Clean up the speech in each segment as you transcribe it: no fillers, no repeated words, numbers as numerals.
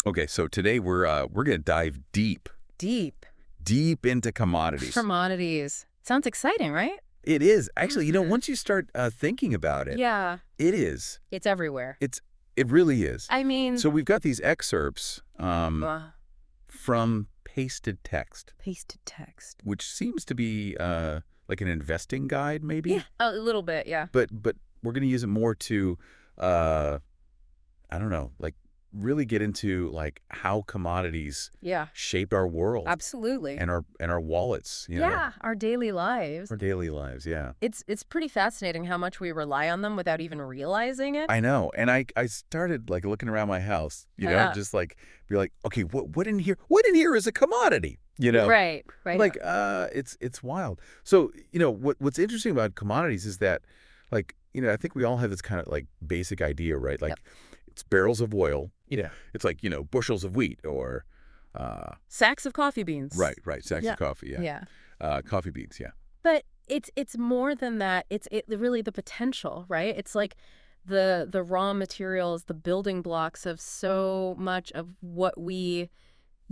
Okay, so today we're gonna dive deep Deep. into commodities. Commodities. Sounds exciting, right? It is actually, Mhm. once you start thinking about it, Yeah. it is. It's everywhere. It really is. I mean, So we've got these excerpts uh, from pasted text, pasted text. which seems to be like an investing guide, maybe. Yeah, a little bit, yeah. But we're gonna use it more to, I don't know, like really get into like how commodities Yeah, shaped our world absolutely. and our wallets, Yeah, our daily lives. our daily lives. Yeah. It's pretty fascinating how much we rely on them without even realizing it. I know. And I started like looking around my house, Yeah. just like be like, okay, what in here? What in here is a commodity? Right, right. Like it's wild. So, what's interesting about commodities is that like, I think we all have this kind of like basic idea, right? Like Yep. it's barrels of oil. It's like, bushels of wheat or Sacks of coffee beans. right, sacks Yeah. of coffee, yeah. Yeah. Coffee beans, yeah. But it's more than that. It's really the potential, right? It's like the raw materials, the building blocks of so much of what we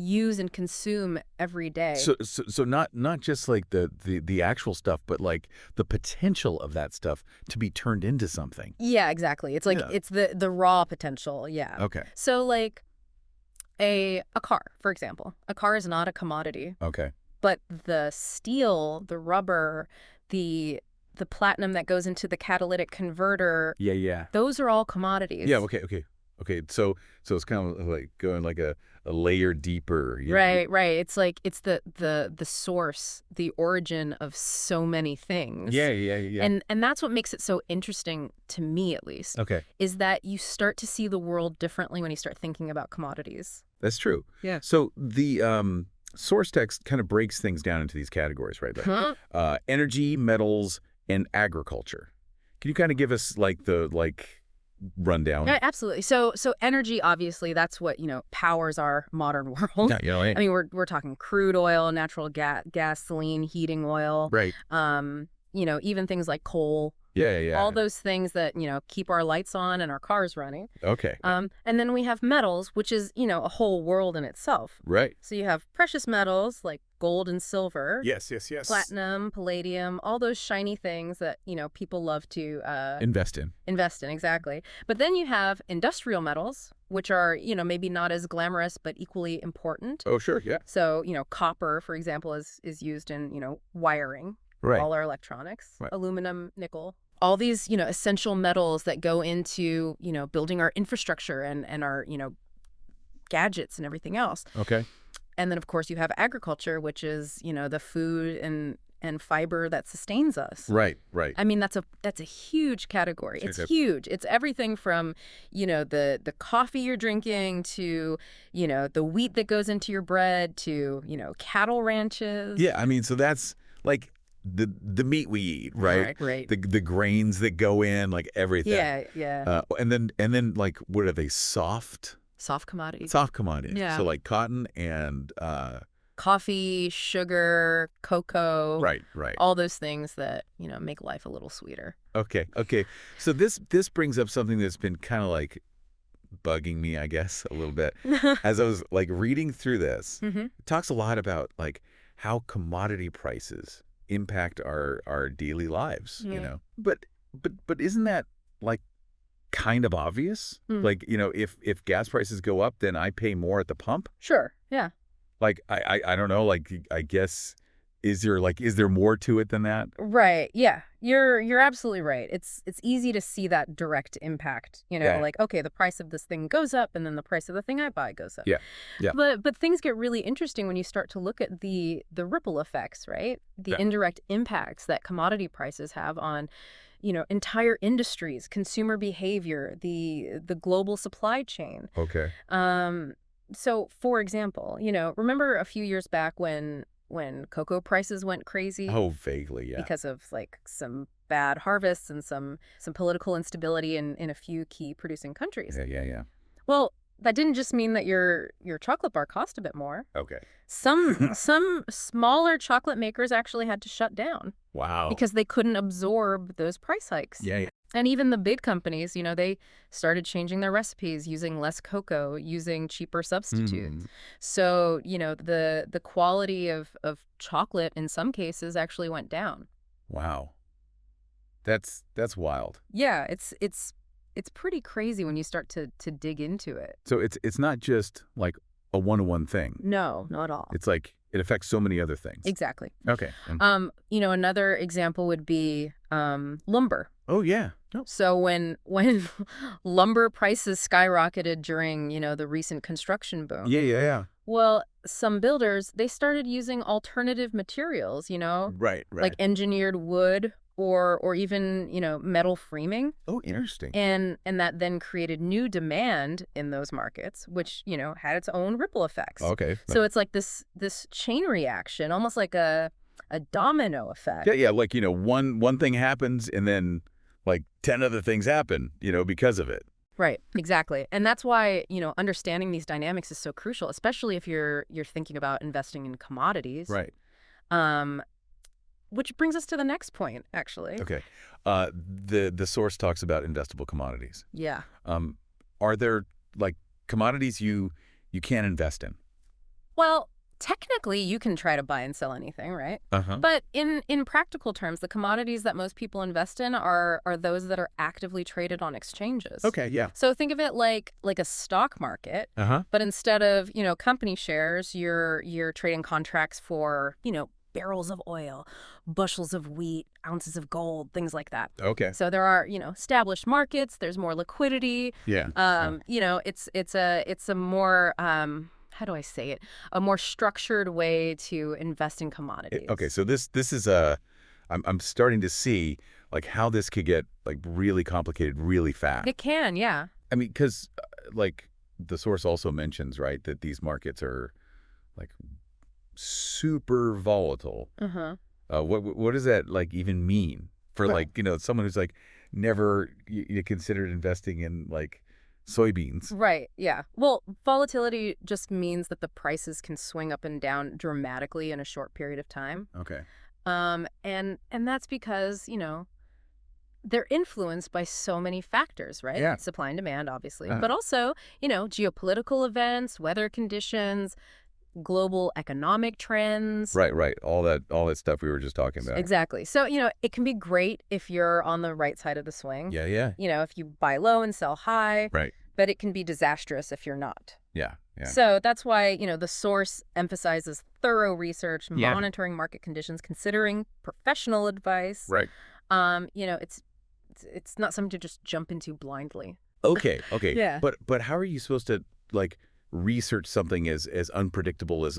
use and consume every day. So not just like the actual stuff, but like the potential of that stuff to be turned into something. Yeah, exactly. It's like Yeah. it's the raw potential. Yeah. Okay. So like a car, for example. A car is not a commodity, Okay. but the steel, the rubber, the platinum that goes into the catalytic converter, Yeah. those are all commodities. Yeah. Okay. So it's kind of like going like a layer deeper. Right, right. It's like it's the source, the origin of so many things. Yeah. And that's what makes it so interesting to me, at least, Okay. is that you start to see the world differently when you start thinking about commodities. That's true. Yeah. So the source text kind of breaks things down into these categories, right? Like Huh? energy, metals, and agriculture. Can you kind of give us like the rundown? Yeah, absolutely. So energy, obviously, that's what, powers our modern world. I mean, we're talking crude oil, natural gasoline, heating oil, Right. Even things like coal. Yeah. All those things that, keep our lights on and our cars running. Okay. And then we have metals, which is, a whole world in itself. Right. So you have precious metals like gold and silver, Yes. platinum, palladium, all those shiny things that, people love to Invest in. invest in, exactly. But then you have industrial metals, which are, maybe not as glamorous, but equally important. Oh, sure. Yeah. So, copper, for example, is used in, wiring. Right. All our electronics, Right. aluminum, nickel, all these, essential metals that go into, building our infrastructure and our, gadgets and everything else. Okay. And then, of course, you have agriculture, which is, the food and fiber that sustains us. Right. I mean, that's a huge category. Sure. It's huge. It's everything from, the coffee you're drinking to, the wheat that goes into your bread to, cattle ranches. Yeah. I mean, so that's like the meat we eat, right? Right. The grains that go in, like everything. Yeah. And then like what are they? Soft Soft commodities. commodities. Yeah. So like cotton and Coffee, sugar, cocoa. right. All those things that, make life a little sweeter. Okay. So this brings up something that's been kind of like bugging me, I guess, a little bit. As I was like reading through this, it talks a lot about like how commodity prices impact our daily lives, Yeah. But isn't that like kind of obvious? Hmm. Like, if gas prices go up, then I pay more at the pump? Sure, yeah. Like I don't know, like I guess is there more to it than that? Right, yeah. You're absolutely right. It's easy to see that direct impact, Yeah. like, okay, the price of this thing goes up and then the price of the thing I buy goes up. Yeah. But things get really interesting when you start to look at the ripple effects, right? The Yeah. indirect impacts that commodity prices have on, entire industries, consumer behavior, the global supply chain. Okay. So for example, remember a few years back when cocoa prices went crazy? Oh, vaguely, yeah. Because of like some bad harvests and some political instability in a few key producing countries. Yeah. Well, that didn't just mean that your chocolate bar cost a bit more. Okay. Some smaller chocolate makers actually had to shut down Wow. because they couldn't absorb those price hikes. Yeah. And even the big companies, they started changing their recipes, using less cocoa, using cheaper substitutes. Hmm. So, the quality of chocolate in some cases actually went down. Wow. That's wild. Yeah, it's pretty crazy when you start to dig into it. So it's not just like a one-to-one thing. No, not at all. It's like it affects so many other things. Exactly. Okay. Another example would be lumber. Oh, yeah. Oh. So when lumber prices skyrocketed during, the recent construction boom. Yeah. Well, some builders, they started using alternative materials, Right. like engineered wood or even, metal framing. Oh, interesting. And that then created new demand in those markets, which, had its own ripple effects. Okay. So it's like this chain reaction, almost like a domino effect. Yeah. Like, one thing happens and then like 10 other things happen, because of it. Right, exactly. And that's why, understanding these dynamics is so crucial, especially if you're thinking about investing in commodities. Right. Which brings us to the next point, actually. Okay. The source talks about investable commodities. Yeah. Are there like commodities you can't invest in? Well, technically, you can try to buy and sell anything, right? Uh-huh. But in practical terms, the commodities that most people invest in are those that are actively traded on exchanges. Okay, yeah. So think of it like a stock market, Uh-huh. but instead of, company shares, you're trading contracts for, barrels of oil, bushels of wheat, ounces of gold, things like that. Okay. So there are, established markets, there's more liquidity. Yeah. It's a more how do I say it? A more structured way to invest in commodities. Okay, so this is I'm starting to see like how this could get like really complicated really fast. It can, yeah. I mean, because like the source also mentions, right, that these markets are like super volatile. Uh-huh. What does that like even mean for Right. like someone who's like never you considered investing in like soybeans? Right, yeah. Well, volatility just means that the prices can swing up and down dramatically in a short period of time. Okay. And that's because, they're influenced by so many factors, right? Yeah. Supply and demand, obviously, Uh-huh. but also, geopolitical events, weather conditions, global economic trends. Right. All that stuff we were just talking about. Exactly. So, it can be great if you're on the right side of the swing. Yeah. If you buy low and sell high. Right. But it can be disastrous if you're not. Yeah. So that's why, the source emphasizes thorough research, Yeah. monitoring market conditions, considering professional advice. Right. It's not something to just jump into blindly. Okay. Yeah. But how are you supposed to like research something as unpredictable as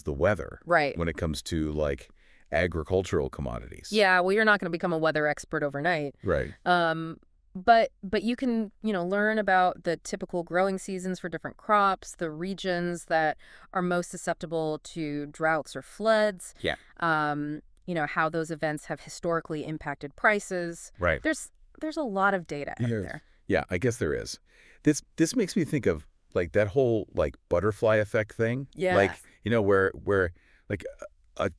the weather Right. when it comes to like agricultural commodities? Yeah, well, you're not going to become a weather expert overnight. Right. But you can, learn about the typical growing seasons for different crops, the regions that are most susceptible to droughts or floods. Yeah. How those events have historically impacted prices. Right. There's a lot of data out there. Yeah, I guess there is. This makes me think of like that whole like butterfly effect thing. Yeah. Like, where like a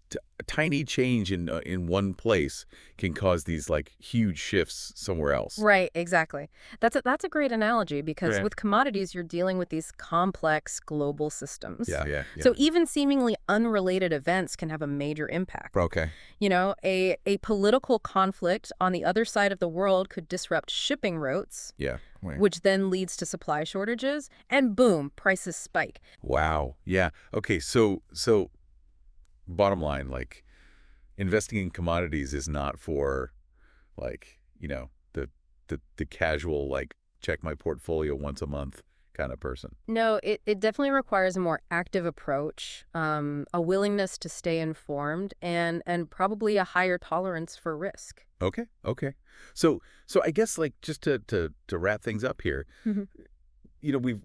tiny change in one place can cause these like huge shifts somewhere else. Right, exactly. That's a great analogy because Yeah. with commodities, you're dealing with these complex global systems. Yeah. So even seemingly unrelated events can have a major impact. Okay. A political conflict on the other side of the world could disrupt shipping routes, Yeah. Right. which then leads to supply shortages, and boom, prices spike. Wow. Yeah. Okay. So bottom line, like investing in commodities is not for like, the casual, like check my portfolio once a month kind of person. No, it definitely requires a more active approach, a willingness to stay informed, and probably a higher tolerance for risk. Okay. So I guess like just to wrap things up here, Mhm.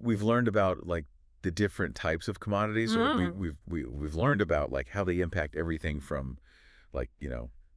we've learned about like the different types of commodities. Mm. We've learned about like how they impact everything from like,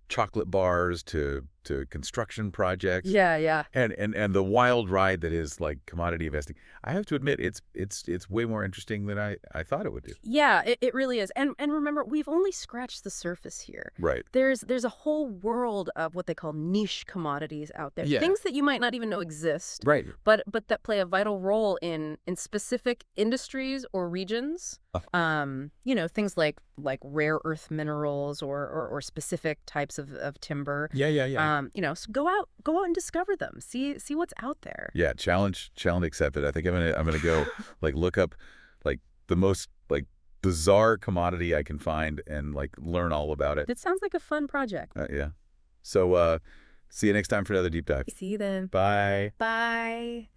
chocolate bars to to construction projects. Yeah, yeah. And the wild ride that is like commodity investing. I have to admit, it's way more interesting than I thought it would do. Yeah, it really is. And remember, we've only scratched the surface here. Right. There's a whole world of what they call niche commodities out there. Yeah. Things that you might not even know exist. Right. But that play a vital role in specific industries or regions. Things like rare earth minerals or specific types of timber. Yeah. So go out and discover them. See what's out there. Yeah, challenge accepted. I think I'm gonna go like look up like the most like bizarre commodity I can find and like learn all about it. It sounds like a fun project. Yeah. So see you next time for another deep dive. See you then. Bye. Bye.